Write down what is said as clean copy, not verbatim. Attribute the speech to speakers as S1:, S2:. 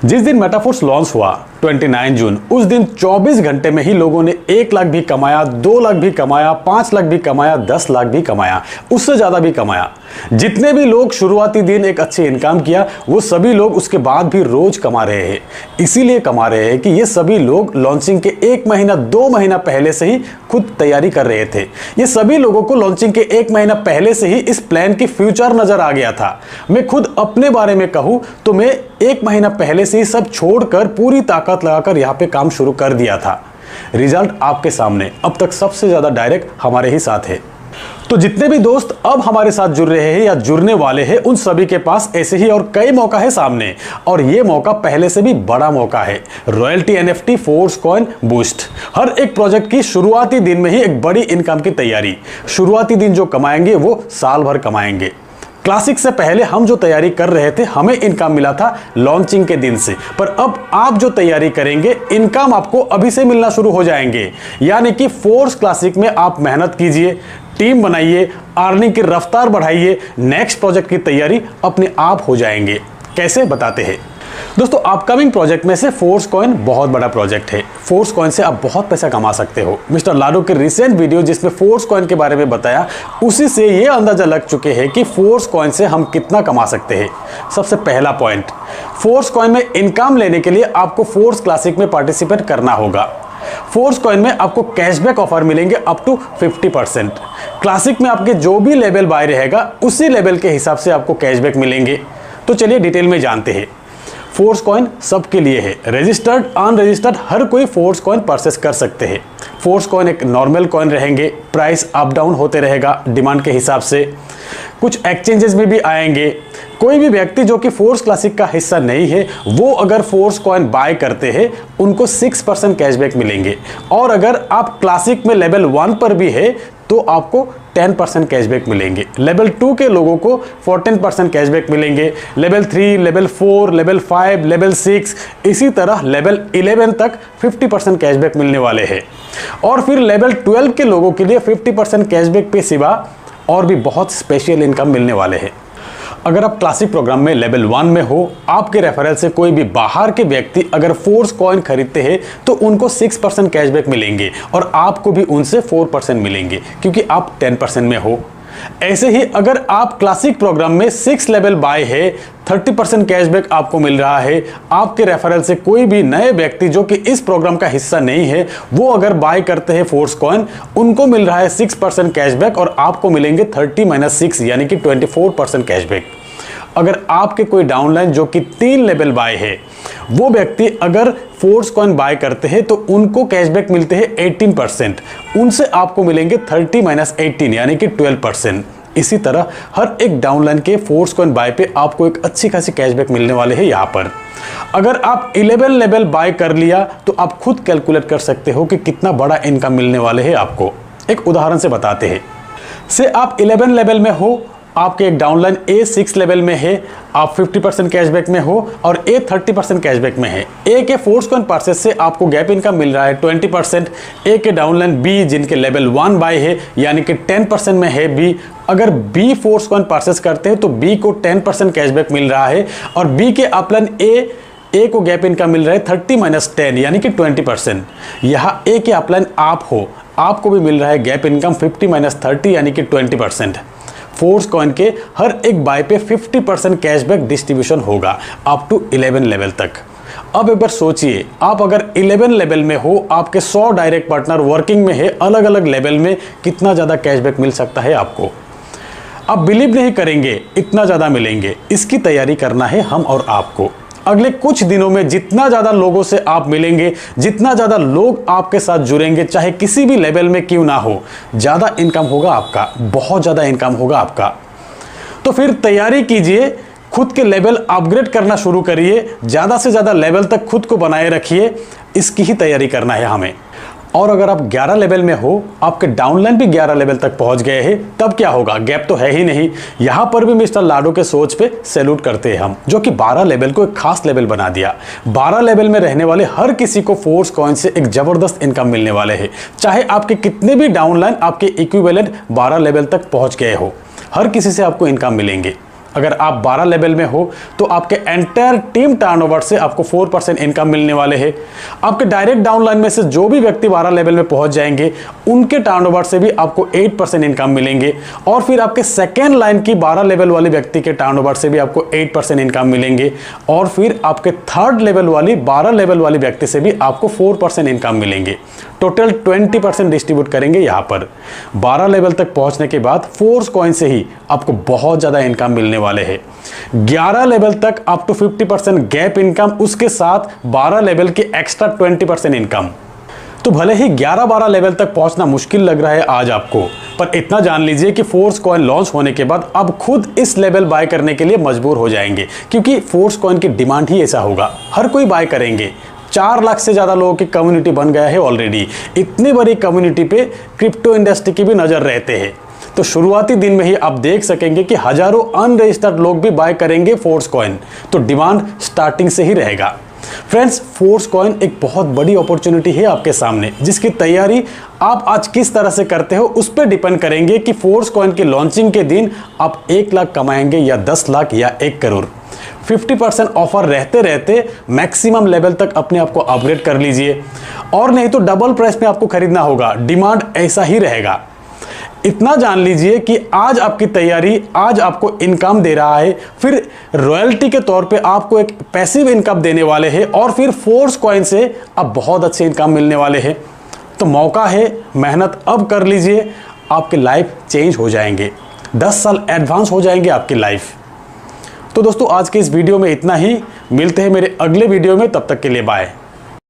S1: जिस दिन metaphors launch हुआ 29 जून, उस दिन 24 घंटे में ही लोगों ने 1 लाख भी कमाया, 2 लाख भी कमाया, 5 लाख भी कमाया, 10 लाख भी कमाया, उससे ज्यादा भी कमाया। जितने भी लोग शुरुआती दिन एक अच्छी इनकम किया, वो सभी लोग उसके बाद भी रोज कमा रहे हैं। इसीलिए कमा रहे हैं कि ये सभी लोग लॉन्चिंग के 1 महीना 2 महीना पहले से ही खुद तैयारी कर रहे थे। ये सभी लोगों को लॉन्चिंग के 1 महीना पहले से ही इस प्लान की फ्यूचर नजर आ गया था। मैं खुद अपने बारे में कहूं तो मैं 1 महीना पहले से ही सब छोड़कर पूरी ताकत लगाकर यहां पे काम शुरू कर दिया था। रिजल्ट आपके सामने, अब तक सबसे ज्यादा डायरेक्ट हमारे ही साथ है। तो जितने भी दोस्त अब हमारे साथ जुड़ रहे हैं या जुड़ने वाले हैं, उन सभी के पास ऐसे ही और कई मौका है सामने, और ये मौका पहले से भी बड़ा मौका है। Royalty NFT force coin boost, हर एक प्रोजेक्ट की शुरुआती दिन में ही एक बड़ी इनकम की तैयारी। शुरुआती दिन जो कमाएंगे वो साल भर कमाएंगे। क्लासिक से पहले हम जो तैयारी कर रहे थे, हमें इनकम मिला था लॉन्चिंग के दिन से, पर अब आप जो तैयारी करेंगे, इनकम आपको अभी से मिलना शुरू हो जाएंगे। यानी कि फोर्स क्लासिक में आप मेहनत कीजिए, टीम बनाइए, अर्निंग की रफ्तार बढ़ाइए, नेक्स्ट प्रोजेक्ट की तैयारी अपने आप हो जाएंगे। कैसे बताते हैं दोस्तों। अपकमिंग प्रोजेक्ट में से फोर्स कॉइन बहुत बड़ा प्रोजेक्ट है। फोर्स कॉइन से आप बहुत पैसा कमा सकते हो। मिस्टर लाडो के रिसेंट वीडियो जिसमें फोर्स कॉइन के बारे में बताया, उसी से ये अंदाजा लग चुके हैं कि फोर्स कॉइन से हम कितना कमा सकते हैं। सबसे पहला पॉइंट, फोर्स कॉइन में इनकम लेने के लिए आपको फोर्स क्लासिक में पार्टिसिपेट करना होगा। फोर्स कॉइन में आपको कैशबैक ऑफर मिलेंगे अप टू 50%। क्लासिक में आपके जो भी लेवल बाय रहेगा, उसी लेवल के हिसाब से आपको कैशबैक मिलेंगे। तो चलिए डिटेल में जानते हैं। फोर्स कॉइन सबके लिए है, रजिस्टर्ड अनरजिस्टर्ड हर कोई फोर्स कॉइन परचेस कर सकते हैं। फोर्स कॉइन एक नॉर्मल कॉइन रहेंगे, प्राइस अप डाउन होते रहेगा डिमांड के हिसाब से। कुछ एक्सचेंजेस में भी आएंगे। कोई भी व्यक्ति जो कि फोर्स क्लासिक का हिस्सा नहीं है, वो अगर फोर्स कॉइन बाय करते हैं, उनको 6% कैशबैक मिलेंगे। और अगर आप क्लासिक में लेवल 1 पर भी है तो आपको 10% कैशबैक मिलेंगे। लेवल 2 के लोगों को 14% कैशबैक मिलेंगे। लेवल 3, लेवल 4, लेवल 5, लेवल 6, इसी तरह लेवल 11 तक 50% कैशबैक मिलने वाले हैं। और फिर लेवल 12 के लोगों के लिए 50% कैशबैक पे सिवा और भी बहुत स्पेशल इनकम मिलने वाले हैं। अगर आप क्लासिक प्रोग्राम में लेवल 1 में हो, आपके रेफरल से कोई भी बाहर के व्यक्ति अगर फोर्स कॉइन खरीदते हैं तो उनको 6% कैशबैक मिलेंगे और आपको भी उनसे 4% मिलेंगे, क्योंकि आप 10% में हो। ऐसे ही अगर आप क्लासिक प्रोग्राम में 6 लेवल बाय है, 30% कैशबैक आपको मिल रहा है। आपके रेफरल से कोई भी नए व्यक्ति जो कि इस प्रोग्राम का हिस्सा नहीं है, वो अगर बाय करते हैं फोर्स कॉइन, उनको मिल रहा है 6% कैशबैक और आपको मिलेंगे 30-6 यानी कि 24% कैशबैक। अगर आपके कोई डाउनलाइन जो कि 3 लेवल बाय है, वो व्यक्ति अगर फोर्स कॉइन बाय करते हैं तो उनको कैशबैक मिलते हैं 18%, उनसे आपको मिलेंगे 30-18 यानी कि 12%। इसी तरह हर एक डाउनलाइन के फोर्स कॉइन बाय पे आपको एक अच्छी खासी कैशबैक मिलने वाले हैं। यहाँ पर अगर आप 11 लेवल बाय कर लिया तो आप खुद कैलकुलेट कर सकते हो कि कितना बड़ा इनकम मिलने वाले हैं आपको। एक उदाहरण से बताते हैं। से आप 11 लेवल में हो, आपके एक डाउनलाइन ए 6 लेवल में है, आप 50% कैशबैक में हो और ए 30% कैशबैक में है। ए के फोर्स कॉइन परचेस से आपको गैप इनकम मिल रहा है 20%। ए के डाउनलाइन बी जिनके लेवल 1 बाय है यानी कि 10% में है बी, अगर बी फोर्स कॉइन परचेस करते हैं तो बी को 10% कैशबैक मिल रहा है। और बी के अपलाइन ए को गैप इनकम मिल रहा है 30-10 यानी कि 20%। यहाँ ए के अपलाइन आप हो, आपको भी मिल रहा है गैप इनकम 50-30 यानी कि 20%। फोर्स कॉइन के हर एक बाय पे 50% कैशबैक डिस्ट्रीब्यूशन होगा अप टू 11 लेवल तक। अब एक बार सोचिए, आप अगर 11 लेवल में हो, आपके 100 डायरेक्ट पार्टनर वर्किंग में है, अलग अलग लेवल में, कितना ज़्यादा कैशबैक मिल सकता है आपको। आप बिलीव नहीं करेंगे, इतना ज़्यादा मिलेंगे। इसकी तैयारी करना है हम और आपको। अगले कुछ दिनों में जितना ज़्यादा लोगों से आप मिलेंगे, जितना ज़्यादा लोग आपके साथ जुड़ेंगे, चाहे किसी भी लेवल में क्यों ना हो, ज़्यादा इनकम होगा आपका, बहुत ज़्यादा इनकम होगा आपका। तो फिर तैयारी कीजिए, खुद के लेवल अपग्रेड करना शुरू करिए, ज़्यादा से ज़्यादा लेवल तक खुद को बनाए रखिए। इसकी ही तैयारी करना है हमें। और अगर आप 11 लेवल में हो, आपके डाउनलाइन भी 11 लेवल तक पहुंच गए हैं, तब क्या होगा? गैप तो है ही नहीं। यहां पर भी मिस्टर लाडो के सोच पे सैल्यूट करते हैं हम, जो कि 12 लेवल को एक खास लेवल बना दिया। 12 लेवल में रहने वाले हर किसी को फोर्स कॉइन से एक जबरदस्त इनकम मिलने वाले हैं। चाहे आपके कितने भी डाउनलाइन आपके इक्विवेलेंट 12 लेवल तक पहुंच गए हो, हर किसी से आपको इनकम मिलेंगे। अगर आप 12 लेवल में हो तो आपके एंटायर टीम टर्नओवर से आपको 4% इनकम मिलने वाले हैं। आपके डायरेक्ट डाउनलाइन में से जो भी व्यक्ति 12 लेवल में पहुंच जाएंगे उनके टर्नओवर से भी आपको 8% इनकम मिलेंगे, और फिर आपके सेकेंड लाइन की 12 लेवल वाली व्यक्ति के टर्नओवर से भी आपको 8% इनकम मिलेंगे, और फिर आपके थर्ड लेवल वाली 12 लेवल वाली व्यक्ति से भी आपको 4% इनकम मिलेंगे। टोटल 20% डिस्ट्रीब्यूट करेंगे यहाँ पर। 12 लेवल तक पहुंचने के बाद फोर्स कॉइन से ही आपको बहुत ज़्यादा इनकम मिलने वाले हैं। 11 लेवल तक अप टू 50% गैप इनकम, उसके साथ 12 लेवल की एक्स्ट्रा 20% इनकम। तो भले ही 11-12 लेवल तक पहुंचना मुश्किल लग रहा है आज आपको, पर इतना जान लीजिए कि फोर्स कॉइन लॉन्च होने के बाद अब खुद इस लेवल बाय करने के लिए मजबूर हो जाएंगे, क्योंकि फोर्स कॉइन की डिमांड ही ऐसा होगा, हर कोई बाय करेंगे। 4 लाख से ज़्यादा लोगों की कम्युनिटी बन गया है ऑलरेडी। इतनी बड़ी कम्युनिटी पे क्रिप्टो इंडस्ट्री की भी नज़र रहते हैं, तो शुरुआती दिन में ही आप देख सकेंगे कि हजारों अनरजिस्टर्ड लोग भी बाय करेंगे फोर्स कॉइन, तो डिमांड स्टार्टिंग से ही रहेगा। फ्रेंड्स, फोर्स कॉइन एक बहुत बड़ी अपॉर्चुनिटी है आपके सामने, जिसकी तैयारी आप आज किस तरह से करते हो उस पर डिपेंड करेंगे कि फोर्स कॉइन की लॉन्चिंग के दिन आप 1 लाख कमाएंगे या 10 लाख या 1 करोड़। 50% ऑफर रहते रहते मैक्सिमम लेवल तक अपने आप को अपग्रेड कर लीजिए, और नहीं तो डबल प्राइस में आपको खरीदना होगा। डिमांड ऐसा ही रहेगा। इतना जान लीजिए कि आज आपकी तैयारी आज आपको इनकम दे रहा है, फिर रॉयल्टी के तौर पे आपको एक पैसिव इनकम देने वाले हैं, और फिर फोर्स कॉइन से अब बहुत अच्छे इनकम मिलने वाले हैं। तो मौका है, मेहनत अब कर लीजिए, आपके लाइफ चेंज हो जाएंगे, 10 साल एडवांस हो जाएंगे आपकी लाइफ। तो दोस्तों, आज के इस वीडियो में इतना ही। मिलते हैं मेरे अगले वीडियो में, तब तक के लिए बाय।